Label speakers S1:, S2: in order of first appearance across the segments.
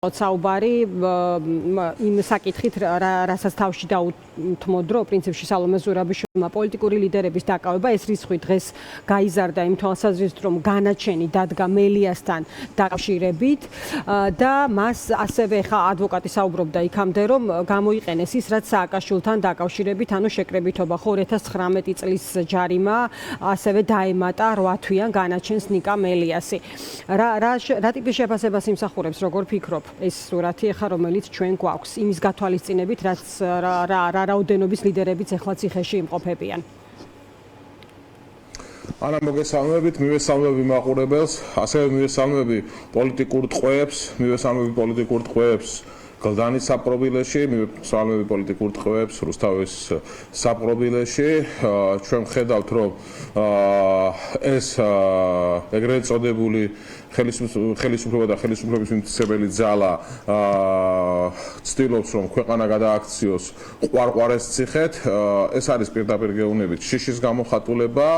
S1: საუბარი იმ საკითხით, რასაც თავში დაუთმოდ, რომ პრინციპში სალომე ზურაბიშვილმა პოლიტიკური ლიდერების დაკავება ეს რიცხვი დღეს გაიზარდა იმ თვალსაზრისით, რომ განაჩენი დადგა მელიასთან დაკავშირებით და მას ასევე ხა ადვოკატი საუბრობდა იქამდე, რომ გამოიყენეს ის, რაც სააკაშვილთან დაკავშირებით, ანუ შეკრებითობა 2019 წლის ჯარიმა ასევე დაემატა 8 თვიან განაჩენს ნიკა მელიასი. რა ტიპის შეფასებას იმსახურებს, როგორ ფიქრობ? ეს სურათი ახლა რომელიც ჩვენ გვაქვს იმის გათვალისწინებით რაც რა რაოდენობის ლიდერებიც ახლა ციხეში იმყოფებიან.
S2: ანა მოგესალმებით, მივესალმები მაყურებელს, ასევე მივესალმები პოლიტიკურ ტყვეებს, მივესალმები პოლიტიკურ ტყვეებს გლდანის საპყრობილეში, მივესალმები პოლიტიკურ ტყვეებს რუსთავის საპყრობილეში. ჩვენ ვხედავთ, რომ ეს ეგრეთ წოდებული ხელისუფლება და ხელისუფლების მითითებელი ძალა ცდილობს, რომ ქვეყანა გადააქციოს ყვარყვარეს ციხედ. ეს არის პირდაპირ გეუბნებით შიშის გამოხატულება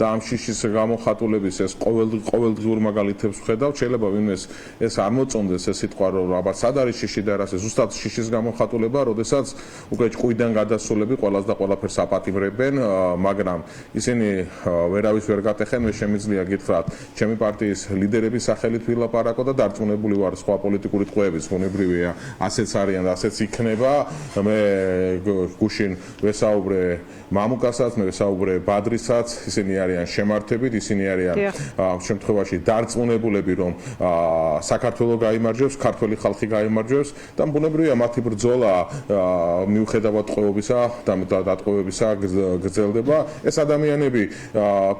S2: და ამ შიშის გამოხატულების ეს ყოველდღიურ მაგალითებს ვხედავთ. შეიძლება ვინმეს ეს არ მოწონდეს ეს სიტყვა, რომ აბა სად არის შიში და რას ზუსტად შიშის გამოხატულება, როდესაც უკვე ჭკუიდან გადასულები ყველას და ყველაფერს აპატიმრებენ, მაგრამ ისინი ვერავის ვერ გატეხენ. მე შემიძლია გითხრათ, ჩემი პარტიის ლიდერების სახელით ვილაპარაკო და დარწმუნებული ვარ, სხვა პოლიტიკური ტყვეების ბუნებრივია, ასეც არიან და ასეც იქნება. მე გუშინ ვესაუბრე მამუკასაც, მე ვესაუბრე ბადრისაც, ისინი არიან შემართებით, ისინი არიან ამ შემთხვევაში დარწმუნებულები, რომ საქართველო გაიმარჯვებს, ქართველი ხალხი გაიმარჯვებს და ბუნებრივია მათი ბრძოლა მიუხედავად ტყვეობისა და დატყვევებისა გრძელდება. ეს ადამიანები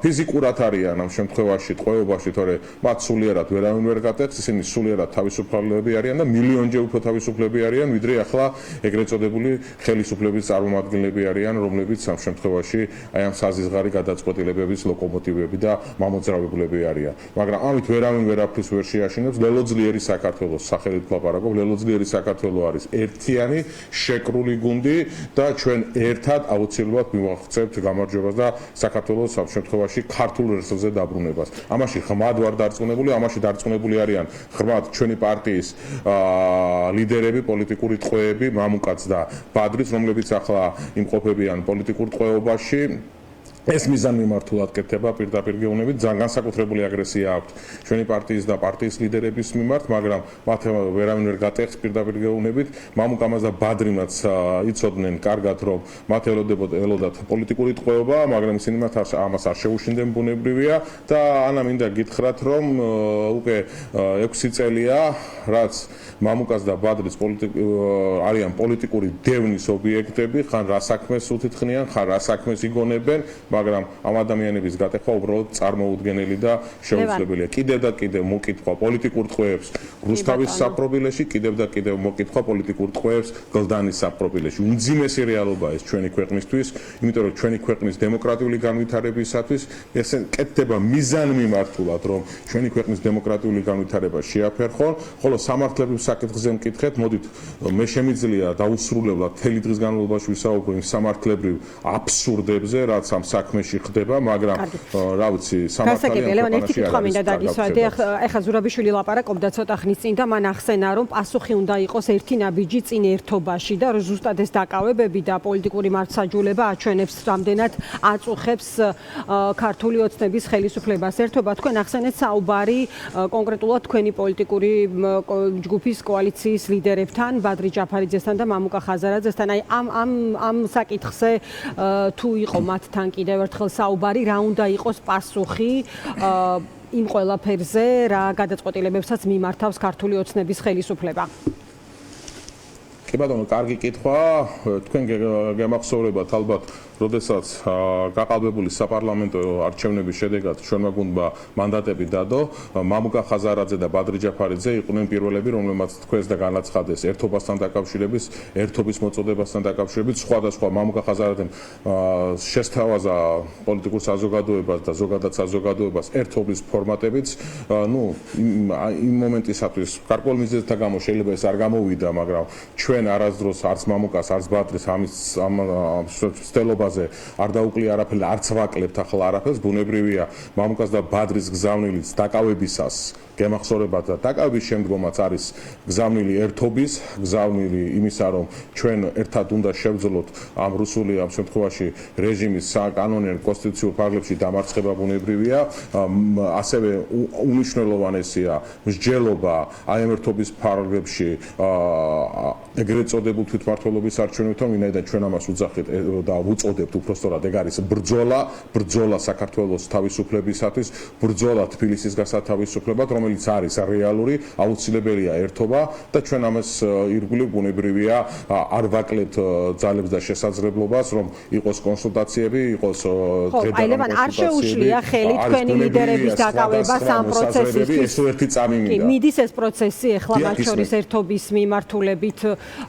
S2: ფიზიკურად არიან ამ შემთხვევაში ტყვეობაში, თორე მათ სულიერად ვერავინ ვერ გატეხს, ისინი სულიერად თავისუფლები არიან და მილიონჯერ უფრო თავისუფლები არიან, ვიდრე ახლა ეგრეთ წოდებული ხელისუფლების წარმომადგენლები არიან, რომლებიც ამ შემთხვევაში აი ამ საზღარი გადაწყვეტილებების ლოკომოტივები და მამოძრავებლები არიან. მაგრამ ამით ვერავინ ვერაფრის ვერ შეაშინებს. ლელოძლიერი საქართველოს სახელით ვლაპარაკობ. ლელოძლიერი საქართველო არის ერთიანი შეკრული გუნდი და ჩვენ ერთად აუცილებლად მივახცევთ გამარჯვებას და საქართველოს ამ შემთხვევაში ქართულ რესურსზე დაბრუნებას. ამაში ხმად ვარ დარწმუნებული, ამაში დარწმუნებული არიან ხმად ჩვენი პარტიის ლიდერები, პოლიტიკური ტყვეები, მამუკაც და ბადრიც, რომლებიც ახლა იმყოფებიან პოლიტიკურ ტყვეობაში. ეს მიზანმიმართულად კეთდება პირდაპირ გეუბნებით, ძალიან განსაკუთრებული აგრესია აქვთ ჩვენი პარტიის და პარტიის ლიდერების მიმართ, მაგრამ მათ ვერავინ ვერ გატეხს პირდაპირ გეუბნებით. მამუკამაც და ბადრიმაც იცოდნენ კარგად, რომ მათ ელოდათ პოლიტიკური ტყვეობა, მაგრამ ისინი მათ ამას არ შეუშინდნენ, ბუნებრივია და ანა მინდა გითხრათ, რომ უკვე 6 წელია, რაც მამუკას და ბადრიც არიან პოლიტიკური დევნის ობიექტები, ხან რა საქმეს უთითხნიან, ხან რა საქმეს იგონებენ, მაგრამ ამ ადამიანების გატეხვა უბრალოდ წარმოუდგენელი და შეუძლებელია. კიდევ და კიდევ მოკითხვა პოლიტიკურ ტყვეებს რუსთავის საპყრობილეში, კიდევ და კიდევ მოკითხვა პოლიტიკურ ტყვეებს გლდანის საპყრობილეში. უმძიმესი რეალობაა ეს ჩვენი ქვეყნისთვის, იმიტომ რომ ჩვენი ქვეყნის დემოკრატიული განვითარებისათვის ეს კეთდება მიზანმიმართულად, რომ ჩვენი ქვეყნის დემოკრატიული განვითარება შეაფერხონ, ხოლო სამართლების საკითხზე მკითხეთ, მოდით მე შემიძლია დაუსრულებლად მთელი დღის განმავლობაში ვისაუბრო იმ სამართლებრივ აბსურდებზე, რაც ამ საქმეში ხდება, მაგრამ რა ვიცი, სამართალიან
S1: ერთი კითხვა მინდა დაგისვათ. ეხლა ზურაბიშვილი ლაპარაკობდა ცოტა ხნის წინ და მან ახსენა, რომ პასუხი უნდა იყოს ერთი ნაბიჯი წინ ერთობაში და რომ ზუსტად ეს დაკავებები და პოლიტიკური მართლმსაჯულება აჩვენებს, რამდენად აწუხებს ქართული ოცნების ხელისუფლებას. ერთობა თქვენ ახსენეთ საუბარი კონკრეტულად თქვენი პოლიტიკური ჯგუფის კოალიციის ლიდერებთან, ბადრი ჯაფარიძესთან და მამუკა ხაზარაძესთან. აი ამ საკითხზე თუ იყო მათთან კიდევ ერთხელ საუბარი, რა უნდა იყოს პასუხი იმ ყველაფერზე, რა გადაწყვეტილებებსაც მიმართავს ქართული ოცნების ხელისუფლება?
S2: კი ბატონო, კარგი კითხვა. თქვენ გემახსოვრებათ ალბათ, როდესაც გაყალბებული საპარლამენტო არჩევნების შედეგად ჩვენმა გუნდმა მანდატები დადო, მამუკა ხაზარაძე და ბადრი ჯაფარიძე იყვნენ პირველები, რომლებმაც თქვენს და განაცხადეს ერთობასთან დაკავშირებით, ერთობის მოწოდებასთან დაკავშირებით, სხვადასხვა მამუკა ხაზარაძემ შესთავაზა პოლიტიკურ საზოგადოებას და ზოგადად საზოგადოებას ერთობის ფორმატებიც. იმ მომენტისათვის გარკვეულ მიზეზთა გამო შეიძლება ეს არ გამოვიდა, მაგრამ ჩვენ ჩვენ არასდროს არც მამუკას, არც ბადრის ამის ცდელობაზე არ დაუკლია არაფერი, არც ვაკლებთ ახლა არაფერს, ბუნებრივია მამუკას და ბადრის გზავნილიც დაკავებისას გემახსოვრებათ და დაკავების შემდგომაც არის გზავნილი ერთობის, გზავნილი იმისა, რომ ჩვენ ერთად უნდა შევძლოთ ამ რუსული ამ შემთხვევაში რეჟიმის საკანონიერ კონსტიტუციურ ფარგლებში დამარცხება ბუნებრივია, ასევე უნიშნელოვანესია მსჯელობა აი ამ ერთობის ფარგლებში ეგრეთ წოდებულ თვითმმართველობის არჩევნებთან, ვინაიდან ჩვენ ამას უძახით და ვუწოდებთ უпростоრად, ეგ არის ბრძოლა საქართველოს თავისუფლებისათვის, ბრძოლა თბილისის გასათავისუფლებად, რომელიც არის რეალური, აუცილებელია ერთობა და ჩვენ ამას ირგვლივ ბუნებრივია არ ვაკლებთ ძალებს და შესაძლებლობას, რომ იყოს კონსულტაციები, იყოს
S1: დღე-დაბალ
S2: არ
S1: შეუშლია ხელი თქვენი ლიდერების დაკავებას ამ პროცესისთვის.
S2: ეს ერთი წამი მინდა.
S1: მიდის ეს პროცესი ახლა მათ შორის ერთობის მიმართულებით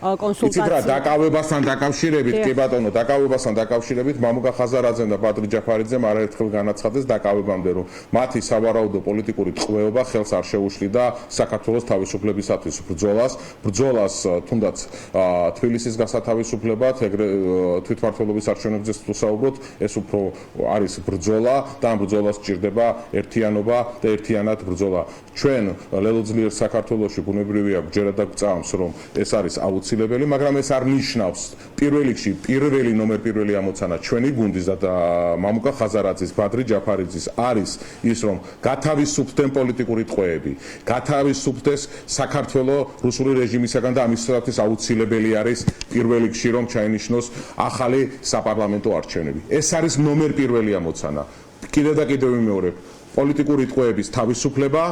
S1: კონსულტაცია.
S2: იცით რა, დაკავებასთან დაკავშირებით, კი ბატონო, დაკავებასთან დაკავშირებით მამუკა ხაზარაძემ და ბადრი ჯაფარიძემ არაერთხელ განაცხადეს დაკავებამდე, რომ მათი სავარაუდო პოლიტიკური ტყვეობა ხელს არ შეუშლიდა საქართველოს თავისუფლებისათვის ბრძოლას თუნდაც თბილისის გასათავისუფლებად, თვითმმართველობის არჩევნებზე ვსაუბრობთ, ეს უფრო არის ბრძოლა და ამ ბრძოლას სჭირდება ერთიანობა და ერთიანად ბრძოლა. ჩვენ ლელოძლიერ საქართველოში ბუნებრივია გჯერა და გვწამს, რომ ეს არის აუცილებელი, მაგრამ ეს არ ნიშნავს პირველ რიგში ნომერ პირველი ამოცანა ჩვენი გუნდის და მამუკა ხაზარაძის, ბადრი ჯაფარიძის არის ის, რომ გათავისუფლდნენ პოლიტიკური ტყვეები, გათავისუფლდეს საქართველოს რუსული რეჟიმისაგან და ამისათვის აუცილებელი არის პირველ რიგში რომ ჩაინიშნოს ახალი საპარლამენტო არჩევნები. ეს არის ნომერ პირველი ამოცანა. კიდევ და კიდევ ვიმეორებ, პოლიტიკური ტყვეების თავისუფლება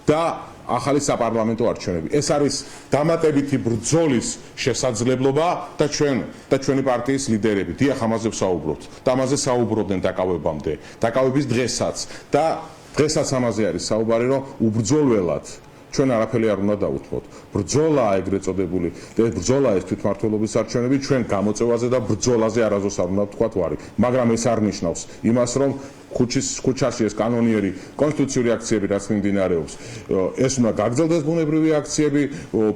S2: და ახალი საპარლამენტო არჩევნები. ეს არის დამატებითი ბრძოლის შესაძლებლობა და ჩვენი პარტიის ლიდერები დიახ ამაზე ვსაუბრობთ და ამაზე საუბრობდნენ დაკავებამდე, დაკავების დღესაც და დღესაც ამაზე არის საუბარი, რომ უბრძოლველად ჩვენ არაფერი არ უნდა დავუთმოთ. ბრძოლა ეგრეთ წოდებული, ბრძოლა ეს თვითმმართველობის არჩევნები ჩვენ გამოწვევაზე და ბრძოლაზე არასდროს არ უნდა ვთქვათ ვარი, მაგრამ ეს არ ნიშნავს იმას, რომ ქუჩაში ეს კანონიერი კონსტიტუციური აქციები რაც მიმდინარეობს, ეს უნდა გაგრძელდეს ბუნებრივი აქციები,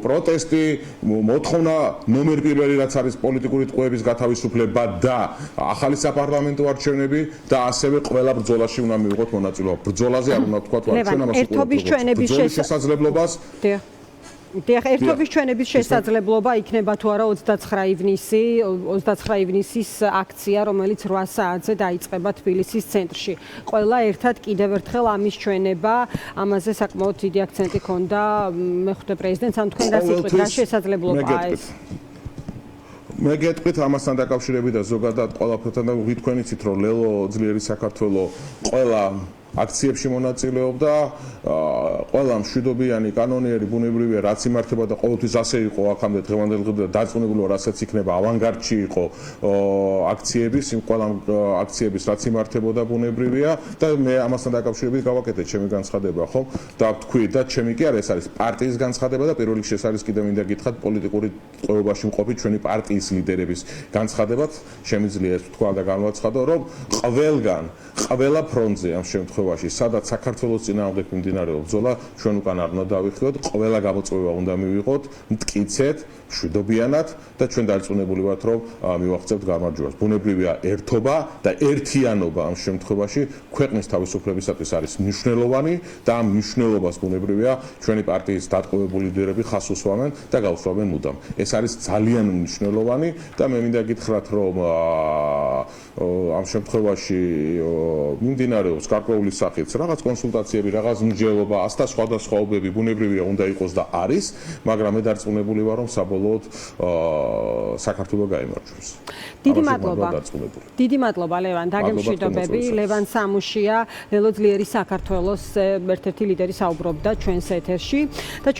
S2: პროტესტი, მოთხოვნა ნომერ პირველი რაც არის პოლიტიკური ტყვეების გათავისუფლება და ახალი საპარლამენტო არჩევნები და ასევე ყველა ბრძოლაში უნდა მივიღოთ მონაწილეობა. ბრძოლაზე არ უნდა ვთქვათ ვარ, ჩვენ ამას
S1: ერთობის
S2: შესაძლებლობას
S1: დიახ, ერთობის ჩვენების შესაძლებლობა იქნება თუ არა 29 ივნისის აქცია, რომელიც 8 საათზე დაიწყება თბილისის ცენტრში. ყველა ერთად კიდევ erთხელ ამის ჩვენება, ამაზე საკმაოდ დიდი აქცენტი ქონდა მეხუთე პრეზიდენტს, ამ თქვენ რას იტყვით, რა შესაძლებლობაა ეს?
S2: მე გეტყვით ამასთან დაკავშირებით და ზოგადად ყველაფერთან და თქვენ იცით რომ ლელო ძლიერი საქართველოს ყველა აქციებში მონაწილეობდა, ყველა მშვიდობიანი კანონიერი ბუნებრივია რაც იმართება და ყოველთვის ასე იყო აქამდე დღევანდელ დღემდე დარწმუნებული ვარ რასაც იქნება ავანგარდში იყო აქციების, ყველა აქციების რაც იმართებოდა ბუნებრივია და მე ამასთან დაკავშირებით გავაკეთე ჩემი განცხადება, ხო? და ვთქვი და ჩემი კი არა, ეს არის პარტიის განცხადება და პირველ რიგში ეს არის კიდევ მინდა გითხრათ პოლიტიკური ტყვეობაში მყოფი ჩვენი პარტიის ლიდერების განცხადებად შემიძლია ეს თქვა და განვაცხადო, რომ ყველა ფრონტზე ამ შემთხვევაში სადაც საქართველოს წინააღმდეგ მიმდინარეობს ბრძოლა, ჩვენ უკან არ უნდა დავიხიოთ, ყველა გამოწვევა უნდა მივიღოთ, მტკიცეთ, მშვიდობიანად და ჩვენ დარწმუნებული ვართ, რომ მივაღწევთ გამარჯვებას. ბუნებრივია ერთობა და ერთიანობა ამ შემთხვევაში ქვეყნის თავისუფლებისათვის არის მნიშვნელოვანი და ამ მნიშვნელობას ბუნებრივია ჩვენი პარტიის დატყვევებული ლიდერები ხაზს უსვამენ და გაუსვამენ მუდამ. ეს არის ძალიან მნიშვნელოვანი და მე მინდა გითხრათ, რომ ამ შემთხვევაში მიმდინარეობს გარკვეული სახით რაღაც კონსულტაციები, რაღაც მსჯელობა, ასთა სხვადასხვაობები ბუნებრივია უნდა იყოს და არის, მაგრამ მე დარწმუნებული ვარ, რომ საბოლოოდ საქართველოს გაიმარჯვებს.
S1: დიდი მადლობა ლევან, დაგემშვიდობები. ლევან სამუშია, ლელო ძლიერი საქართველოს ერთ-ერთი ლიდერი საუბრობდა ჩვენს ეთერში და